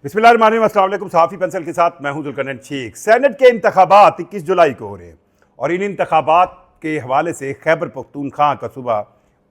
बिस्मिल्लाहिर्रहमानिर्रहीम, अस्सलाम वालेकुम। सहाफ़ी पेंसिल के साथ मैं हूं जुल्करनैन शेख। सेनेट के इंतखाबात 21 जुलाई को हो रहे हैं और इन इंतखाबात के हवाले से खैबर पख्तूनख्वा का सूबा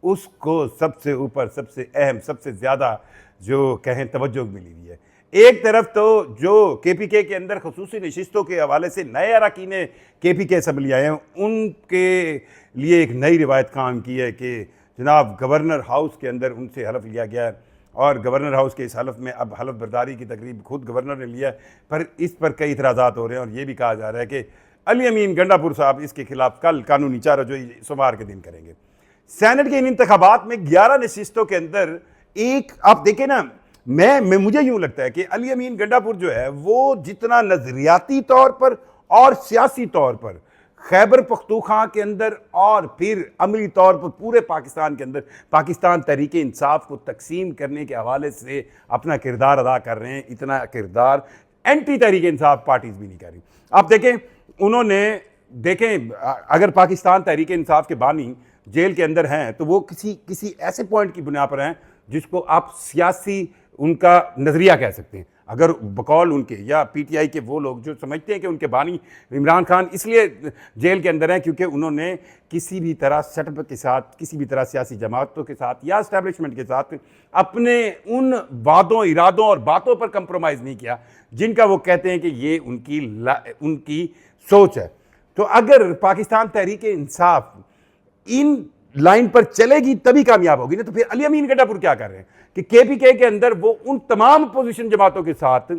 उसको सबसे ऊपर, सबसे अहम, सबसे ज़्यादा जो कहें तवज्जो मिली हुई है। एक तरफ तो जो KPK के अंदर खसूसी नशिस्तों के हवाले से नए अरकान KPK असम्बली आए हैं, उनके लिए एक नई रिवायत काम की है कि जनाब गवर्नर हाउस के अंदर उनसे हलफ लिया गया है और गवर्नर हाउस के इस हलफ में अब हलफ बर्दारी की तकरीब खुद गवर्नर ने लिया है। पर इस पर कई इतराज़ात हो रहे हैं और ये भी कहा जा रहा है कि अली अमीन गंडापुर साहब इसके खिलाफ कल कानूनी चाराजोई सोमवार के दिन करेंगे। सेनेट के इन इंतखाबात में 11 नशिस्तों के अंदर एक आप देखें ना, मैं मुझे यूं लगता है कि अली अमीन गंडापुर जो है वो जितना नजरियाती तौर पर और सियासी तौर पर खैबर पख्तूनख्वा के अंदर और फिर अमली तौर पर पूरे पाकिस्तान के अंदर पाकिस्तान तहरीक इंसाफ को तकसीम करने के हवाले से अपना किरदार अदा कर रहे हैं, इतना किरदार एंटी तहरीक इंसाफ पार्टीज भी नहीं कर रही। आप देखें, उन्होंने देखें अगर पाकिस्तान तहरीक इंसाफ के बानी जेल के अंदर हैं तो वो किसी ऐसे पॉइंट की बुनियाद पर हैं जिसको आप सियासी उनका नज़रिया कह सकते हैं। अगर बकौल उनके या PTI के वो लोग जो समझते हैं कि उनके बानी इमरान खान इसलिए जेल के अंदर हैं क्योंकि उन्होंने किसी भी तरह सेटअप के साथ, किसी भी तरह सियासी जमातों के साथ या इस्टेब्लिशमेंट के साथ अपने उन वादों, इरादों और बातों पर कंप्रोमाइज़ नहीं किया जिनका वो कहते हैं कि ये उनकी सोच है। तो अगर पाकिस्तान तहरीक इंसाफ इन लाइन पर चलेगी तभी कामयाब होगी ना। तो फिर अली अमीन गंडापुर क्या कर रहे हैं कि KPK के अंदर वो उन तमाम अपोजिशन जमातों के साथ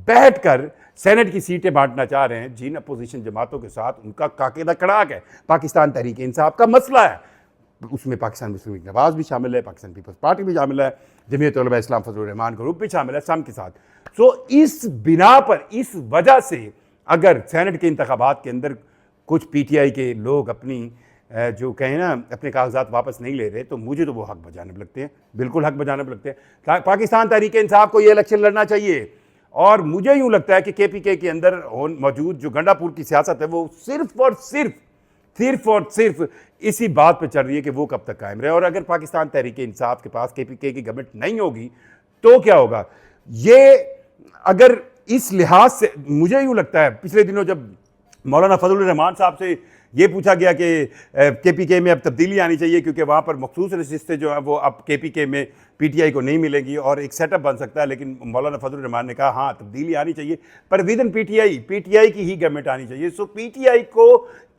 बैठकर सेनेट की सीटें बांटना चाह रहे हैं जिन अपोजिशन जमातों के साथ उनका काके दा कड़ाक है। पाकिस्तान तहरीक इंसाफ का मसला है, उसमें पाकिस्तान मुस्लिम लीग नवाज भी शामिल है, पाकिस्तान पीपल्स पार्टी भी शामिल है, जमीयत उलमा इस्लाम फजलुर रहमान ग्रुप भी शामिल है, सम के साथ। सो इस बिना पर, इस वजह से अगर सेनेट के इंतखाबात के अंदर कुछ PTI के लोग अपनी जो कहें ना अपने कागजात वापस नहीं ले रहे तो मुझे तो वो हक बजाने पर लगते हैं, बिल्कुल हक बजाने पर लगते हैं। पाकिस्तान तहरीक इंसाफ को ये इलेक्शन लड़ना चाहिए और मुझे यूँ लगता है कि KPK के अंदर मौजूद जो गंडापुर की सियासत है वो सिर्फ और सिर्फ इसी बात पर चल रही है कि वो कब तक कायम रहे। और अगर पाकिस्तान तहरीक इंसाफ के पास KPK की गवर्नमेंट नहीं होगी तो क्या होगा। ये अगर इस लिहाज से मुझे यूँ लगता है, पिछले दिनों जब मौलाना फजलुर रहमान साहब से ये पूछा गया कि KPK में अब तब्दीली आनी चाहिए क्योंकि वहाँ पर मखसूस नशिस्तें जो हैं वो अब KPK में PTI को नहीं मिलेंगी और एक सेटअप बन सकता है, लेकिन मौलाना फजलुर रहमान ने कहा हाँ तब्दीली आनी चाहिए पर विद इन PTI की ही गवर्नमेंट आनी चाहिए। सो PTI को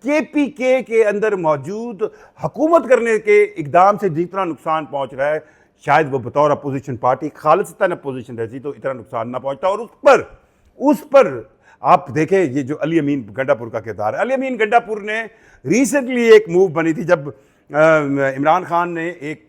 KPK के अंदर मौजूद हुकूमत करने के इकदाम से जितना नुकसान पहुँच रहा है शायद वो बतौर अपोजिशन पार्टी खालिस्तान अपोजिशन रहती तो इतना नुकसान ना पहुँचता। और उस पर आप देखें ये जो अली अमीन गंडापुर का किरदार है। अली अमीन गंडापुर ने रिसेंटली एक मूव बनी थी जब इमरान खान ने एक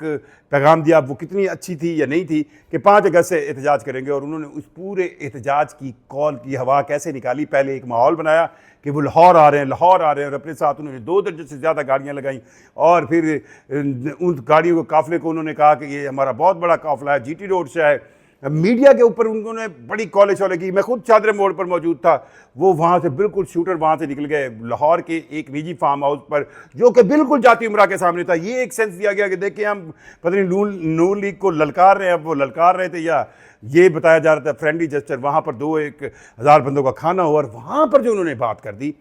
पैगाम दिया, वो कितनी अच्छी थी या नहीं थी कि 5 अगस्त से एहतजाज करेंगे और उन्होंने उस पूरे एहतजाज की कॉल की हवा कैसे निकाली। पहले एक माहौल बनाया कि वो लाहौर आ रहे हैं और अपने साथ उन्होंने 2 दर्जन से ज़्यादा गाड़ियाँ लगाई और फिर उन गाड़ियों को काफ़िले को उन्होंने कहा कि ये हमारा बहुत बड़ा काफ़िला है, GT रोड से है। मीडिया के ऊपर उन्होंने बड़ी कॉलेज वाले की, मैं खुद चादर मोड़ पर मौजूद था, वो वहाँ से बिल्कुल शूटर वहाँ से निकल गए लाहौर के एक निजी फार्म हाउस पर जो कि बिल्कुल जाती उमरा के सामने था। ये एक सेंस दिया गया कि देखिए हम पता नहीं नून लीग को ललकार रहे हैं। अब वो ललकार रहे थे या ये बताया जा रहा था फ्रेंडली जेस्चर, वहाँ पर 2-1 हज़ार बंदों का खाना हो और वहाँ पर जो उन्होंने बात कर दी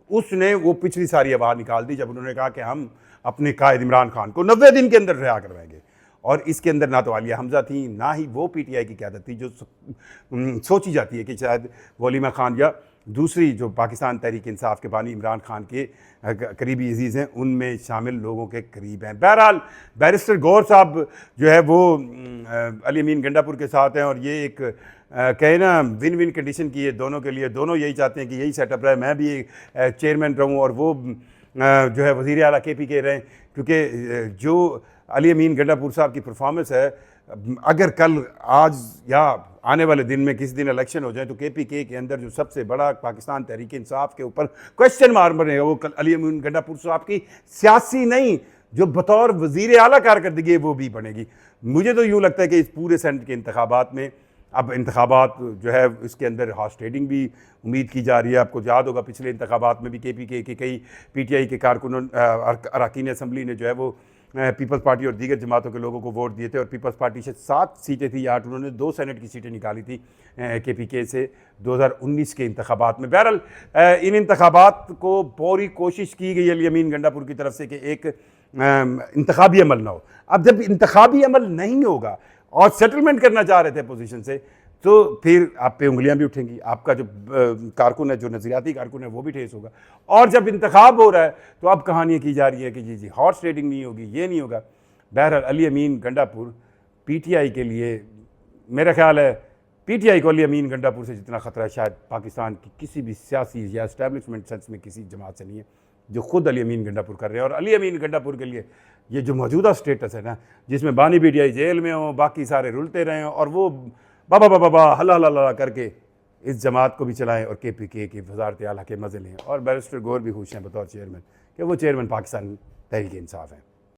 उसने वो पिछली सारी आवाज़ निकाल दी जब उन्होंने कहा कि हम अपने कायद इमरान खान को 90 दिन के अंदर रिहा करवाएंगे। और इसके अंदर ना तो आलिया हमजा थी, ना ही वो PTI की क़यादत थी जो सोची जाती है कि शायद वलीमा खान या दूसरी जो पाकिस्तान तहरीक इंसाफ के बानी इमरान खान के करीबी अजीज़ हैं उनमें शामिल लोगों के करीब हैं। बहरहाल बैरिस्टर गौर साहब जो है वो अली अमीन गंडापुर के साथ हैं और ये एक कहे ना विन विन कंडीशन की है दोनों के लिए। दोनों यही चाहते हैं कि यही सेटअप रहे, मैं भी चेयरमैन रहूँ और वो जो है वज़ीर आला KPK रहें, क्योंकि जो अली अमीन गंडापुर साहब की परफॉर्मेंस है, अगर कल आज या आने वाले दिन में किसी दिन इलेक्शन हो जाए तो KPK के अंदर जो सबसे बड़ा पाकिस्तान तहरीक इंसाफ के ऊपर क्वेश्चन मार्क बनेगा वो कल अली अमीन गंडापुर साहब की सियासी नहीं जो बतौर वज़ीर आला कारकर्दगी वो भी बनेगी। मुझे तो यूँ लगता है कि इस पूरे सेनेट के इंतखाबात में अब इंतखाबात जो है इसके अंदर हॉर्स ट्रेडिंग भी उम्मीद की जा रही है। आपको याद होगा पिछले इंतखाबात में भी KPK के कई PTI के कारकुनों अरकान असम्बली ने जो है वो पीपल्स पार्टी और दीगर जमातों के लोगों को वोट दिए थे और पीपल्स पार्टी से 7 सीटें थी या 8, उन्होंने 2 सेनेट की सीटें निकाली थी KPK से 2019 के इंतखाबात में। बहरहाल इन इंतखाबात को पूरी कोशिश की गई अली अमीन गंडापुर की तरफ से कि एक इंतखाबी अमल ना हो। अब जब इंतखाबी अमल नहीं होगा और सेटलमेंट करना चाह रहे थे अपोजिशन से, तो फिर आप पे उंगलियां भी उठेंगी, आपका जो कारकुन है, जो नजरियाती कारकुन है, वो भी ठेस होगा। और जब इंतखाब हो रहा है तो अब कहानियाँ की जा रही है कि जी हॉर्स ट्रेडिंग नहीं होगी, ये नहीं होगा। बहरहाल अली अमीन गंडापुर PTI के लिए, मेरा ख्याल है PTI को अली अमीन गंडापुर से जितना ख़तरा शायद पाकिस्तान की किसी भी सियासी या इस्टेब्लिशमेंट सेंस में किसी जमात से नहीं है, जो खुद अली अमीन गंडापुर कर रहे हैं। और अली अमीन गंडापुर के लिए ये जो मौजूदा स्टेटस है ना, जिसमें बानी PTI जेल में हो, बाकी सारे रुलते रहें और वो बाबा बाबा बाबा हल्ला हल्ला करके इस जमात को भी चलाएं और KPK की वज़ारत आला के मज़े लें। और बैरिस्टर गौर भी खुश हैं बतौर चेयरमैन कि वो चेयरमैन पाकिस्तान तहरीक इंसाफ हैं।